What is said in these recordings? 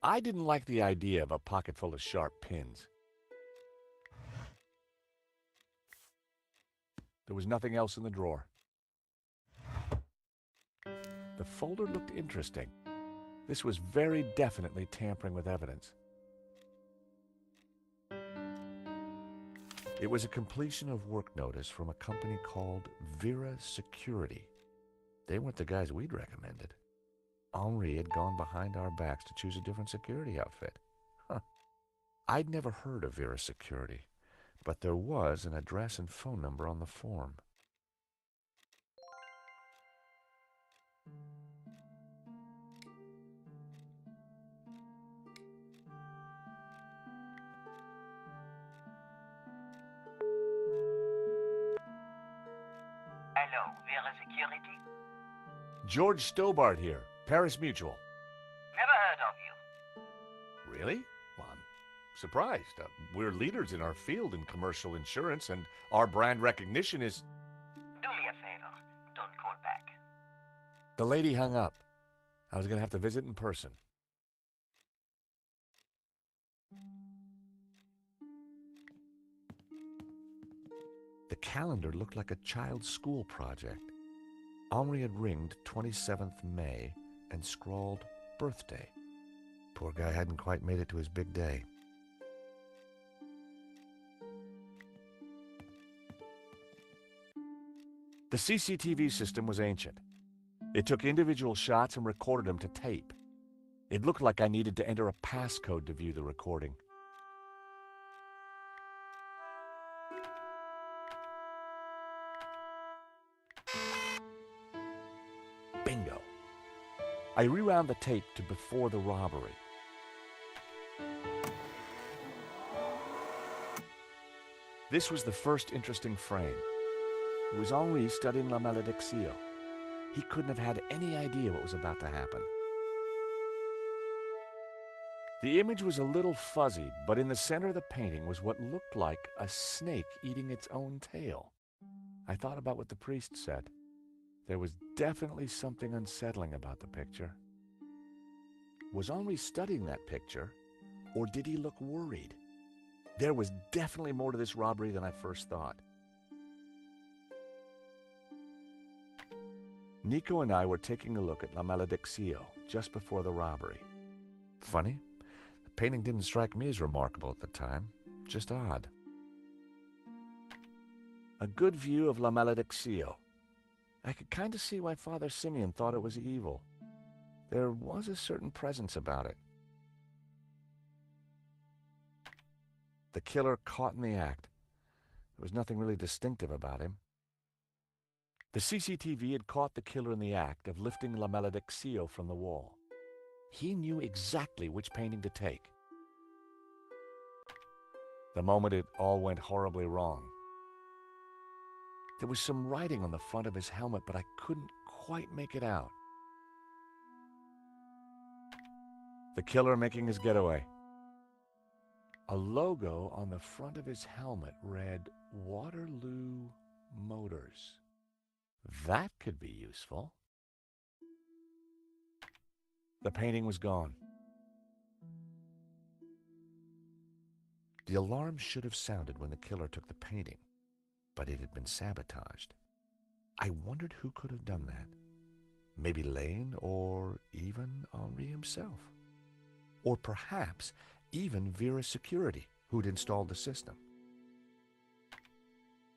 I didn't like the idea of a pocket full of sharp pins. There was nothing else in the drawer. The folder looked interesting. This was very definitely tampering with evidence. It was a completion of work notice from a company called Vera Security. They weren't the guys we'd recommended. Henri had gone behind our backs to choose a different security outfit. Huh. I'd never heard of Vera Security, but there was an address and phone number on the form. Hello, Vera Security? George Stobart here, Paris Mutual. Never heard of you. Really? Well, I'm surprised. We're leaders in our field in commercial insurance, and our brand recognition is... Do me a favor. Don't call back. The lady hung up. I was going to have to visit in person. The calendar looked like a child's school project. Henri had ringed 27th May and scrawled birthday. Poor guy hadn't quite made it to his big day. The CCTV system was ancient. It took individual shots and recorded them to tape. It looked like I needed to enter a passcode to view the recording. Bingo. I rewound the tape to before the robbery. This was the first interesting frame. It was Henri studying La Malédiction. He couldn't have had any idea what was about to happen. The image was a little fuzzy, but in the center of the painting was what looked like a snake eating its own tail. I thought about what the priest said. There was definitely something unsettling about the picture. Was Henri studying that picture, or did he look worried? There was definitely more to this robbery than I first thought. Nico and I were taking a look at La Malédiction just before the robbery. Funny, the painting didn't strike me as remarkable at the time, just odd. A good view of La Malédiction. I could kind of see why Father Simeon thought it was evil. There was a certain presence about it. The killer caught in the act. There was nothing really distinctive about him. The CCTV had caught the killer in the act of lifting La Malédiction from the wall. He knew exactly which painting to take. The moment it all went horribly wrong. There was some writing on the front of his helmet, but I couldn't quite make it out. The killer making his getaway. A logo on the front of his helmet read Waterloo Motors. That could be useful. The painting was gone. The alarm should have sounded when the killer took the painting, but it had been sabotaged. I wondered who could have done that. Maybe Lane, or even Henri himself. Or perhaps even Vera Security, who'd installed the system.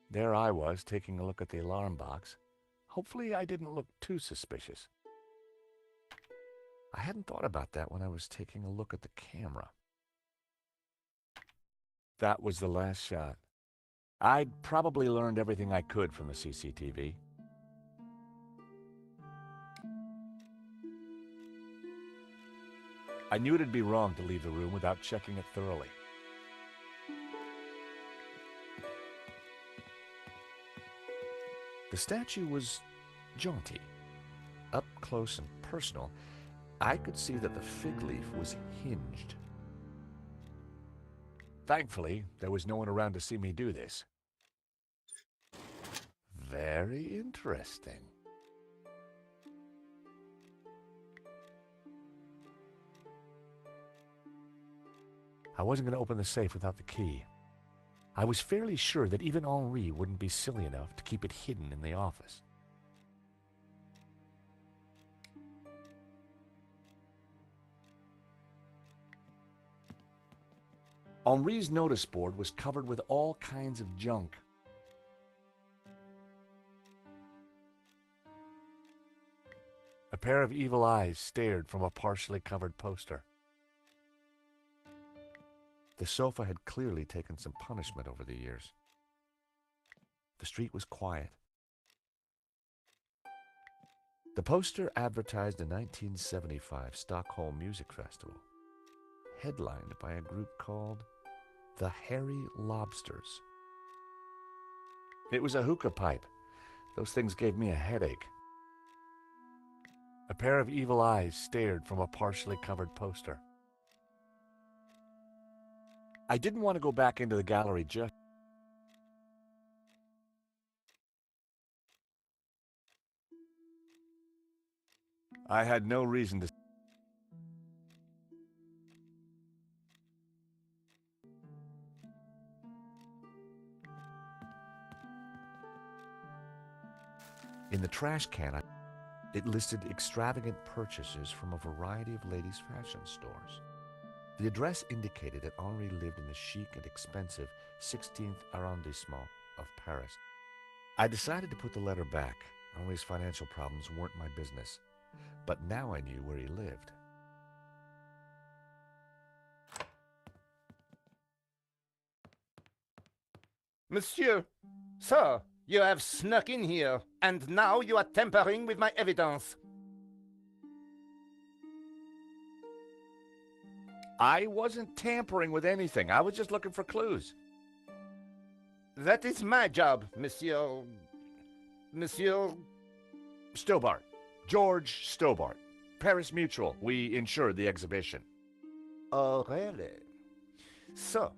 There I was, taking a look at the alarm box. Hopefully I didn't look too suspicious. I hadn't thought about that when I was taking a look at the camera. That was the last shot. I'd probably learned everything I could from the CCTV. I knew it'd be wrong to leave the room without checking it thoroughly. The statue was jaunty. Up close and personal, I could see that the fig leaf was hinged. Thankfully, there was no one around to see me do this. Very interesting. I wasn't going to open the safe without the key. I was fairly sure that even Henri wouldn't be silly enough to keep it hidden in the office. Henri's notice board was covered with all kinds of junk. A pair of evil eyes stared from a partially covered poster. The sofa had clearly taken some punishment over the years. The street was quiet. The poster advertised a 1975 Stockholm Music Festival, headlined by a group called the Hairy Lobsters. It was a hookah pipe. Those things gave me a headache. A pair of evil eyes stared from a partially covered poster. I didn't want to go back into the gallery just... I had no reason to... In the trash can, it listed extravagant purchases from a variety of ladies' fashion stores. The address indicated that Henri lived in the chic and expensive 16th arrondissement of Paris. I decided to put the letter back. Henri's financial problems weren't my business, but now I knew where he lived. Monsieur, sir, you have snuck in here, and now you are tampering with my evidence. I wasn't tampering with anything. I was just looking for clues. That is my job, Monsieur... Stobart. George Stobart. Paris Mutual. We insured the exhibition. Oh, really? So,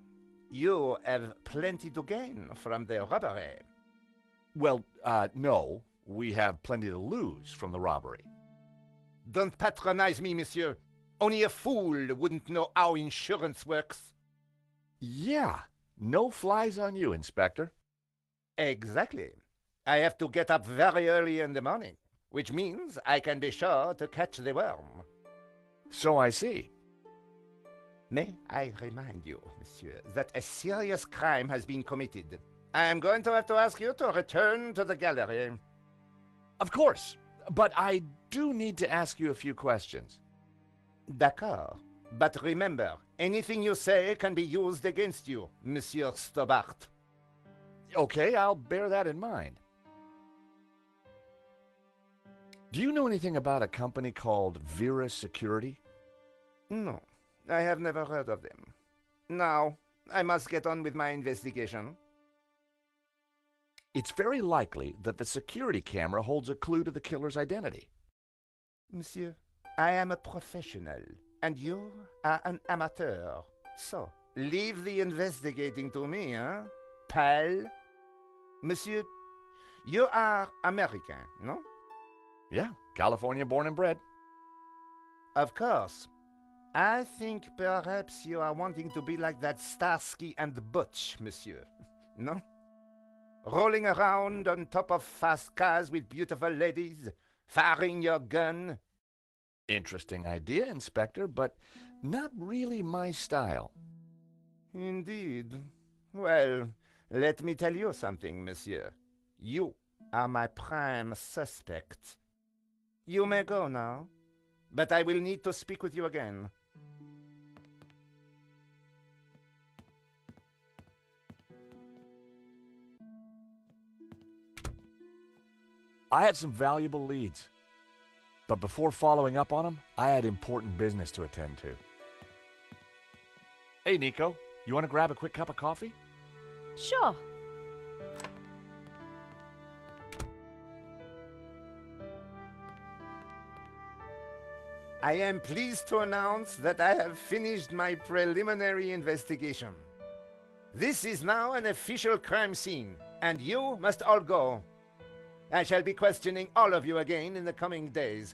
you have plenty to gain from the robbery. Well, no. We have plenty to lose from the robbery. Don't patronize me, monsieur. Only a fool wouldn't know how insurance works. Yeah. No flies on you, Inspector. Exactly. I have to get up very early in the morning, which means I can be sure to catch the worm. So I see. May I remind you, monsieur, that a serious crime has been committed. I am going to have to ask you to return to the gallery. Of course. But I do need to ask you a few questions. D'accord. But remember, anything you say can be used against you, Monsieur Stobart. Okay, I'll bear that in mind. Do you know anything about a company called Vera Security? No, I have never heard of them. Now, I must get on with my investigation. It's very likely that the security camera holds a clue to the killer's identity. Monsieur, I am a professional, and you are an amateur. So, leave the investigating to me, huh, pal? Monsieur, you are American, no? Yeah, California born and bred. Of course. I think perhaps you are wanting to be like that Starsky and Butch, monsieur. No? Rolling around on top of fast cars with beautiful ladies, firing your gun. Interesting idea, Inspector, but not really my style. Indeed. Well, let me tell you something, monsieur. You are my prime suspect. You may go now, but I will need to speak with you again. I had some valuable leads. But before following up on them, I had important business to attend to. Hey, Nico, you want to grab a quick cup of coffee? Sure. I am pleased to announce that I have finished my preliminary investigation. This is now an official crime scene, and you must all go. I shall be questioning all of you again in the coming days.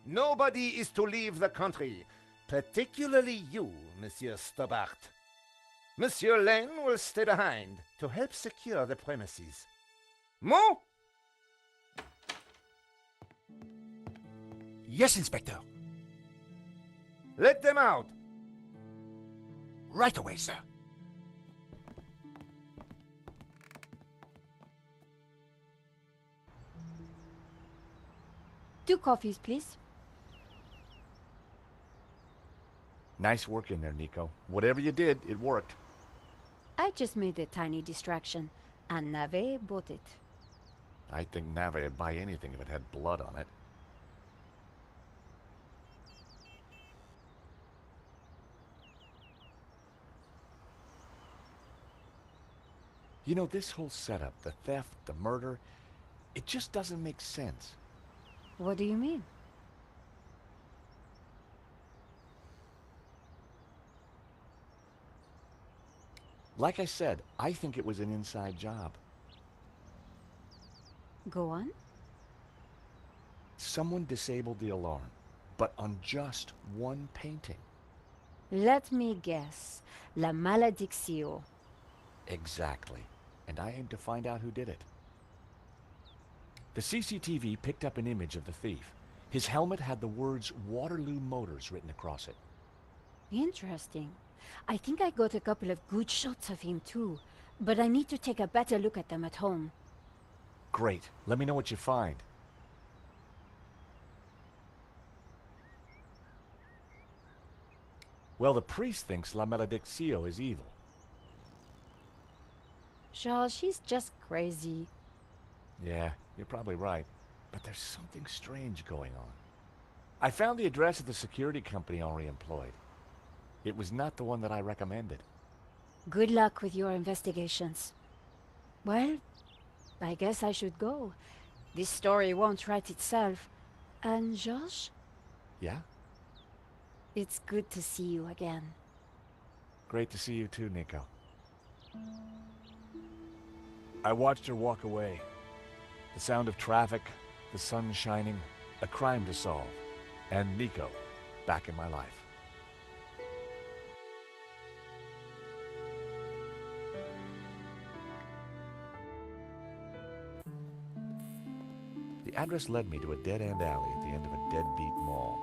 Nobody is to leave the country. Particularly you, Monsieur Stobart. Monsieur Lane will stay behind to help secure the premises. Mo? Yes, Inspector. Let them out. Right away, sir. Two coffees, please. Nice work in there, Nico. Whatever you did, it worked. I just made a tiny distraction, and Nave bought it. I think Nave would buy anything if it had blood on it. You know, this whole setup, the theft, the murder, it just doesn't make sense. What do you mean? Like I said, I think it was an inside job. Go on. Someone disabled the alarm, but on just one painting. Let me guess. La Maledictio. Exactly. And I aim to find out who did it. The CCTV picked up an image of the thief. His helmet had the words Waterloo Motors written across it. Interesting. I think I got a couple of good shots of him too, but I need to take a better look at them at home. Great. Let me know what you find. Well, the priest thinks La Maledictio is evil. Charles, she's just crazy. Yeah, you're probably right. But there's something strange going on. I found the address of the security company Henri employed. It was not the one that I recommended. Good luck with your investigations. Well, I guess I should go. This story won't write itself. And Josh? Yeah? It's good to see you again. Great to see you too, Nico. I watched her walk away. The sound of traffic, the sun shining, a crime to solve, and Nico back in my life. The address led me to a dead-end alley at the end of a deadbeat mall.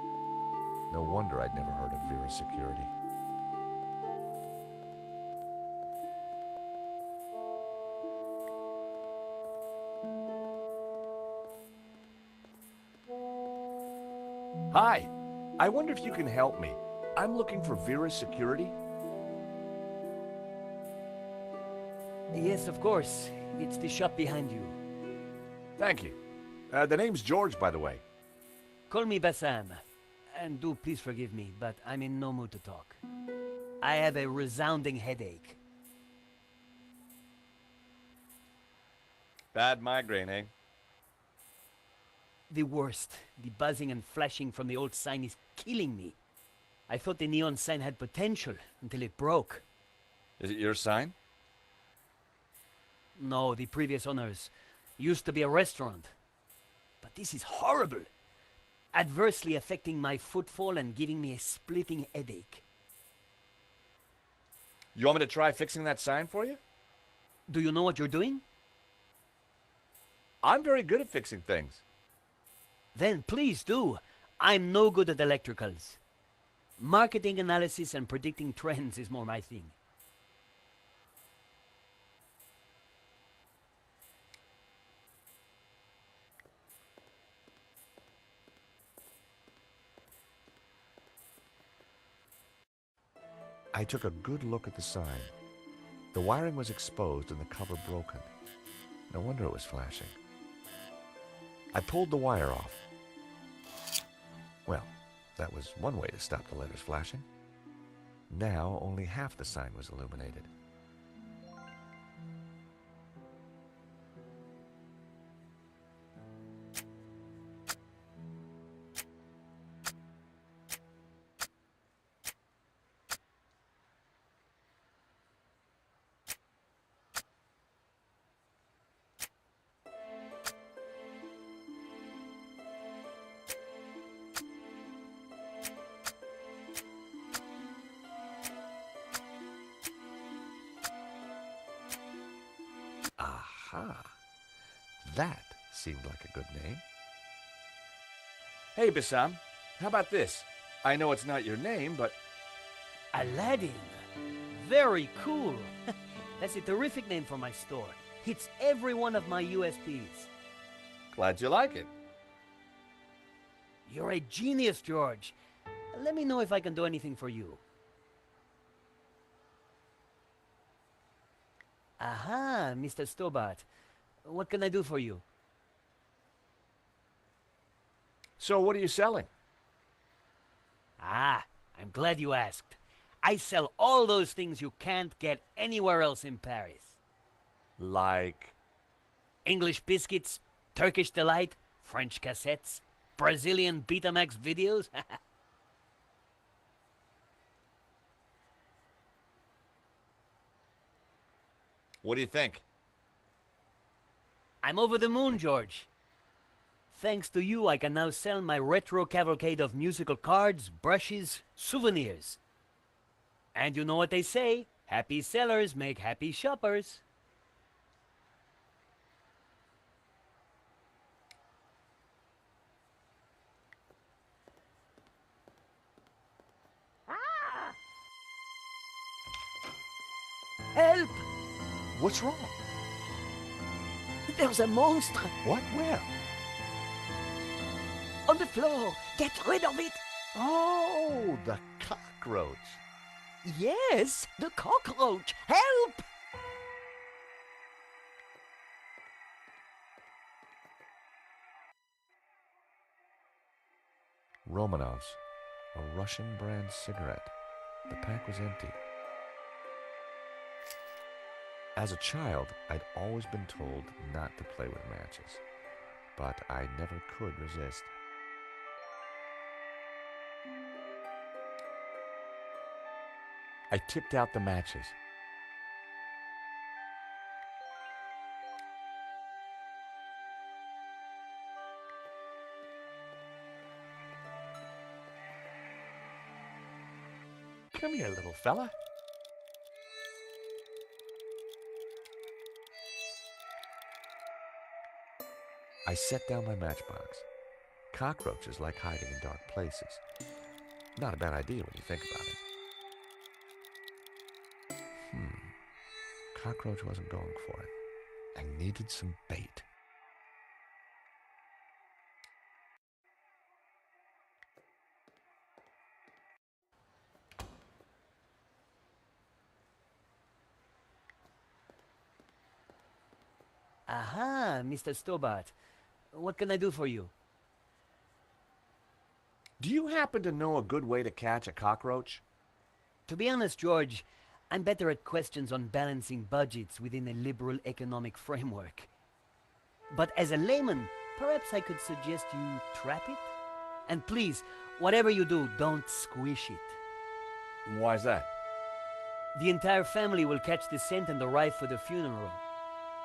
No wonder I'd never heard of Vera's security. Hi, I wonder if you can help me. I'm looking for Vera's security. Yes, of course. It's the shop behind you. Thank you. The name's George, by the way. Call me Bassam. And do please forgive me, but I'm in no mood to talk. I have a resounding headache. Bad migraine, eh? The worst. The buzzing and flashing from the old sign is killing me. I thought the neon sign had potential until it broke. Is it your sign? No, the previous owners. Used to be a restaurant. But this is horrible. Adversely affecting my footfall and giving me a splitting headache. You want me to try fixing that sign for you? Do you know what you're doing? I'm very good at fixing things. Then please do. I'm no good at electricals. Marketing analysis and predicting trends is more my thing. I took a good look at the sign. The wiring was exposed and the cover broken. No wonder it was flashing. I pulled the wire off. Well, that was one way to stop the letters flashing. Now only half the sign was illuminated. Aha. That seemed like a good name. Hey, Bassam, how about this? I know it's not your name, but... Aladdin. Very cool. That's a terrific name for my store. Hits every one of my USPs. Glad you like it. You're a genius, George. Let me know if I can do anything for you. Aha, Mr. Stobart. What can I do for you? So what are you selling? Ah, I'm glad you asked. I sell all those things you can't get anywhere else in Paris. Like... English biscuits, Turkish delight, French cassettes, Brazilian Betamax videos. What do you think? I'm over the moon, George. Thanks to you, I can now sell my retro cavalcade of musical cards, brushes, souvenirs. And you know what they say, happy sellers make happy shoppers. Help! What's wrong? There's a monster What? Where? on the floor. Get rid of it. Oh, the cockroach. Yes, the cockroach. Help! Romanov's, a Russian brand cigarette. The pack was empty. As a child, I'd always been told not to play with matches, but I never could resist. I tipped out the matches. Come here, little fella. I set down my matchbox. Cockroaches like hiding in dark places. Not a bad idea when you think about it. Cockroach wasn't going for it. I needed some bait. Aha, Mr. Stobart. What can I do for you? Do you happen to know a good way to catch a cockroach? To be honest, George, I'm better at questions on balancing budgets within a liberal economic framework. But as a layman, perhaps I could suggest you trap it? And please, whatever you do, don't squish it. Why's that? The entire family will catch the scent and arrive for the funeral.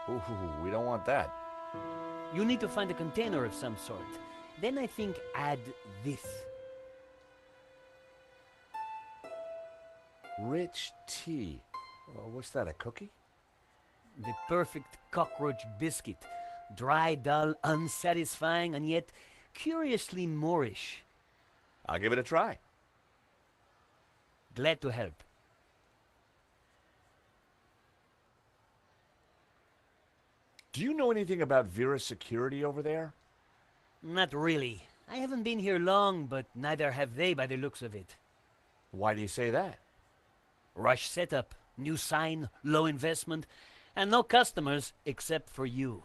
Ooh, we don't want that. You need to find a container of some sort. Then I think add this. Rich tea. What's that, a cookie? The perfect cockroach biscuit. Dry, dull, unsatisfying, and yet curiously Moorish. I'll give it a try. Glad to help. Do you know anything about Vera's security over there? Not really. I haven't been here long, but neither have they by the looks of it. Why do you say that? Rush setup, new sign, low investment, and no customers except for you.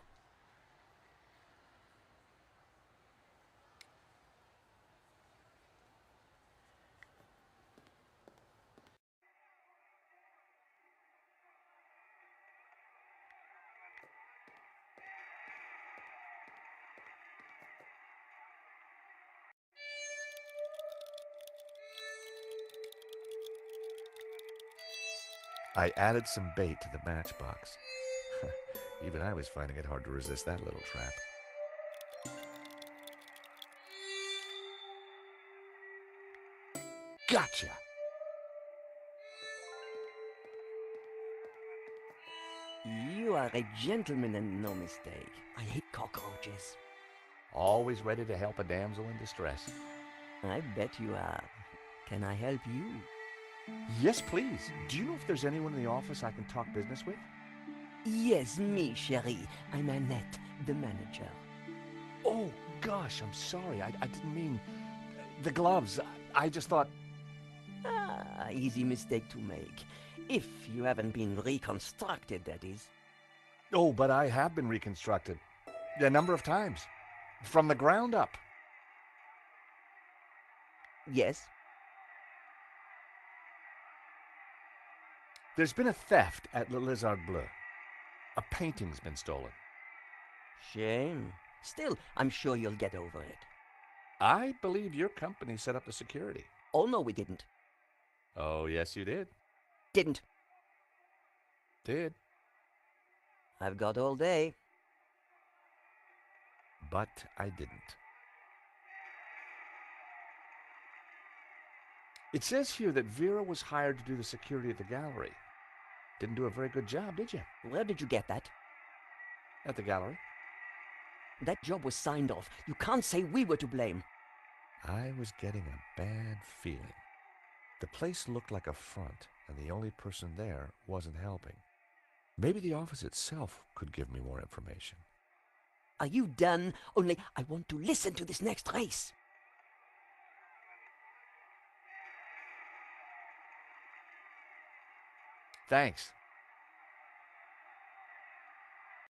I added some bait to the matchbox. Even I was finding it hard to resist that little trap. Gotcha! You You are a gentleman and no mistake. I hate cockroaches. Always ready to help a damsel in distress. I bet you are. Can I help you? Yes, please. Do you know if there's anyone in the office I can talk business with? Yes, me, chérie. I'm Annette, the manager. Oh, gosh, I'm sorry. I didn't mean... The gloves. I just thought... Ah, easy mistake to make. If you haven't been reconstructed, that is. Oh, but I have been reconstructed. A number of times. From the ground up. Yes? There's been a theft at Le Lizard Bleu. A painting's been stolen. Shame. Still, I'm sure you'll get over it. I believe your company set up the security. Oh, no, we didn't. Oh, yes, you did. Didn't. Did. I've got all day. But I didn't. It says here that Vera was hired to do the security at the gallery. Didn't do a very good job, did you? Where did you get that? At the gallery? That job was signed off. You can't say we were to blame. I was getting a bad feeling. The place looked like a front, and the only person there wasn't helping. Maybe the office itself could give me more information. Are you done? Only I want to listen to this next race. Thanks.